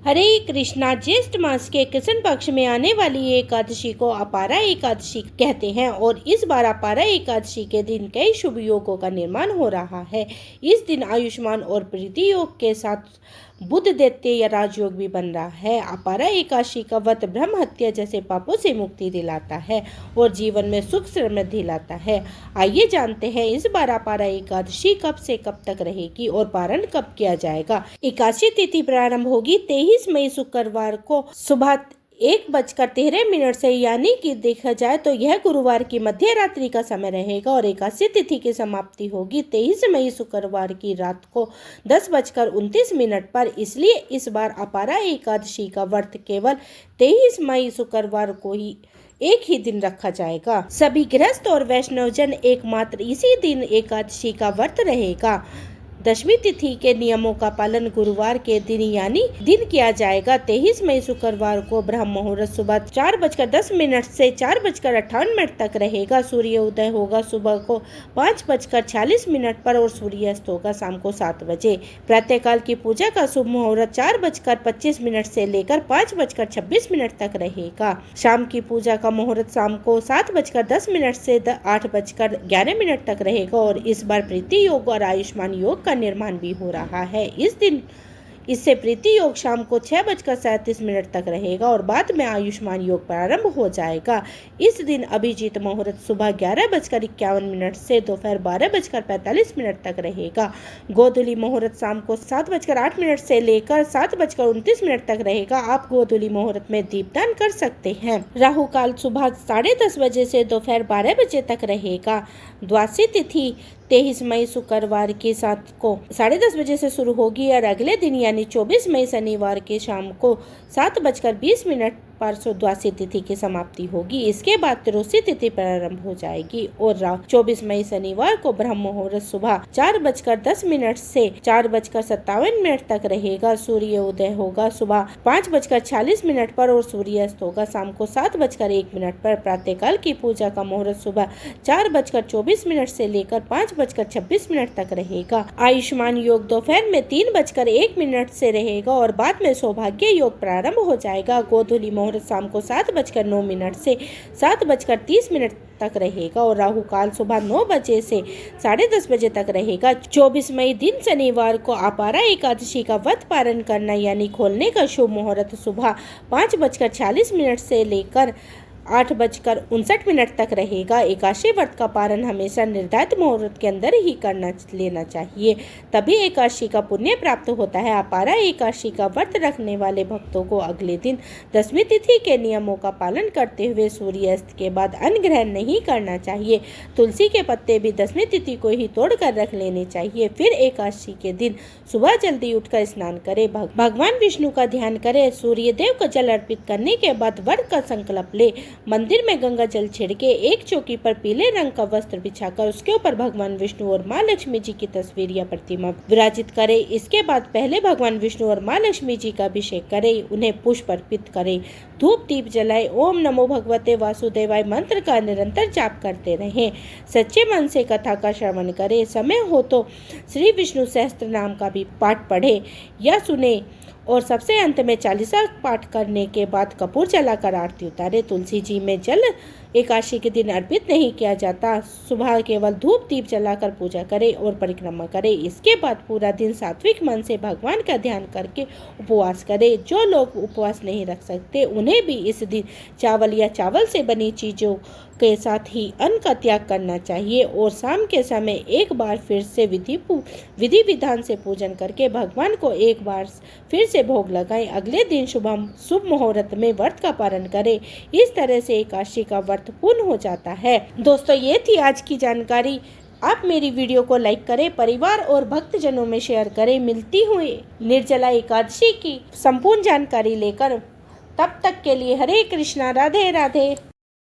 हरे कृष्णा। ज्येष्ठ मास के कृष्ण पक्ष में आने वाली एकादशी को अपारा एकादशी कहते हैं और इस बार अपारा एकादशी के दिन कई शुभ योगों का निर्माण हो रहा है। इस दिन आयुष्मान और प्रीति योग के साथ बुध दैत्य या राजयोग भी बन रहा है। अपारा एकादशी का व्रत ब्रह्म हत्या जैसे पापों से मुक्ति दिलाता है और जीवन में सुख समृद्धि लाता है। आइए जानते हैं इस बार अपारा एकादशी कब से कब तक रहेगी और पारण कब किया जाएगा। एकादशी तिथि प्रारंभ होगी 23 मई शुक्रवार को सुबह 1:13 से, यानी कि देखा जाए तो यह गुरुवार की मध्य रात्रि का समय रहेगा और एकादशी तिथि की समाप्ति होगी 23 मई शुक्रवार की रात को 10:29 पर। इसलिए इस बार अपारा एकादशी का व्रत केवल 23 मई शुक्रवार को ही एक ही दिन रखा जाएगा। सभी गृहस्थ और वैष्णवजन एकमात्र इसी दिन एकादशी का व्रत रहेगा। दशमी तिथि के नियमों का पालन गुरुवार के दिन यानी दिन किया जाएगा। 23 मई शुक्रवार को ब्रह्म मुहूर्त सुबह 4:10 से 4:58 तक रहेगा। सूर्य उदय होगा सुबह को 5:46 पर और सूर्यास्त होगा शाम को 7 बजे। प्रातःकाल की पूजा का शुभ मुहूर्त 4:25 से लेकर 5:26 तक रहेगा। शाम की पूजा का मुहूर्त शाम को 7:10 से 8:11 तक रहेगा और इस बार प्रीति योग और आयुष्मान योग का निर्माण भी हो रहा है। इस दिन इससे प्रीति योग शाम को 6:37 तक रहेगा और बाद में आयुष्मान योग प्रारंभ हो जाएगा। इस दिन अभिजीत मुहूर्त सुबह 11:51 से दोपहर 12:45 तक रहेगा। गोधूली मुहूर्त शाम को 7:08 से लेकर 7:29 तक रहेगा। आप गोधूली मुहूर्त में दीपदान कर सकते हैं। राहु काल सुबह 10:30 बजे से दोपहर 12 बजे तक रहेगा। द्वादशी तिथि 23 मई शुक्रवार की सात को 10:30 बजे से शुरू होगी और अगले दिन यानी 24 मई शनिवार की शाम को 7:20 पर द्वादशी तिथि की समाप्ति होगी। इसके बाद त्रयोदशी तिथि प्रारंभ हो जाएगी और 24 मई शनिवार को ब्रह्म मुहूर्त सुबह 4:10 से 4:57 तक रहेगा। सूर्य उदय होगा सुबह 5:46 पर और सूर्यास्त होगा शाम को 7:01 पर। प्रातःकाल की पूजा का मुहूर्त सुबह 4:24 से लेकर 5:26 तक रहेगा। आयुष्मान योग दोपहर में 3:01 से रहेगा और बाद में सौभाग्य योग प्रारंभ हो जाएगा। गोधूली मुहूर्त शाम को 7:09 से 7:30 तक रहेगा और राहु काल सुबह 9 बजे से 10:30 बजे तक रहेगा। 24 मई दिन शनिवार को अपारा एकादशी का व्रत पारण करना यानी खोलने का शुभ मुहूर्त सुबह 5:46 से लेकर 8:59 तक रहेगा। एकादशी व्रत का पारण हमेशा निर्धारित मुहूर्त के अंदर ही करना लेना चाहिए, तभी एकादशी का पुण्य प्राप्त होता है। अपारा एकादशी का व्रत रखने वाले भक्तों को अगले दिन दशमी तिथि के नियमों का पालन करते हुए सूर्यास्त के बाद अन्न ग्रहण नहीं करना चाहिए। तुलसी के पत्ते भी दशमी तिथि को ही तोड़कर रख लेने चाहिए। फिर एकादशी के दिन सुबह जल्दी उठकर स्नान करें, भगवान विष्णु का ध्यान करें, सूर्य देव को जल अर्पित करने के बाद व्रत का संकल्प ले। मंदिर में गंगा जल छिड़के एक चौकी पर पीले रंग का वस्त्र बिछाकर उसके ऊपर भगवान विष्णु और माँ लक्ष्मी जी की तस्वीर या प्रतिमा विराजित करें। इसके बाद पहले भगवान विष्णु और माँ लक्ष्मी जी का अभिषेक करें, उन्हें पुष्प अर्पित करें, धूप दीप जलाएं, ओम नमो भगवते वासुदेवाय मंत्र का निरंतर जाप करते रहें। सच्चे मन से कथा का श्रवण करें। समय हो तो श्री विष्णु सहस्त्र नाम का भी पाठ पढ़े या सुने और सबसे अंत में चालीसा पाठ करने के बाद कपूर जलाकर आरती उतारे। तुलसी जी में जल एकादशी के दिन अर्पित नहीं किया जाता। सुबह केवल धूप दीप जलाकर पूजा करें और परिक्रमा करें। इसके बाद पूरा दिन सात्विक मन से भगवान का ध्यान करके उपवास करें। जो लोग उपवास नहीं रख सकते उन्हें भी इस दिन चावल या चावल से बनी चीज़ों के साथ ही अन्न का त्याग करना चाहिए और शाम के समय एक बार फिर से विधि विधान से पूजन करके भगवान को एक बार फिर से भोग लगाएं। अगले दिन शुभ मुहूर्त में व्रत का पालन करें। इस तरह से एकादशी का व्रत पूर्ण हो जाता है। दोस्तों, ये थी आज की जानकारी। आप मेरी वीडियो को लाइक करें, परिवार और भक्तजनों में शेयर करें। मिलती हुई निर्जला एकादशी की संपूर्ण जानकारी लेकर, तब तक के लिए हरे कृष्णा, राधे राधे।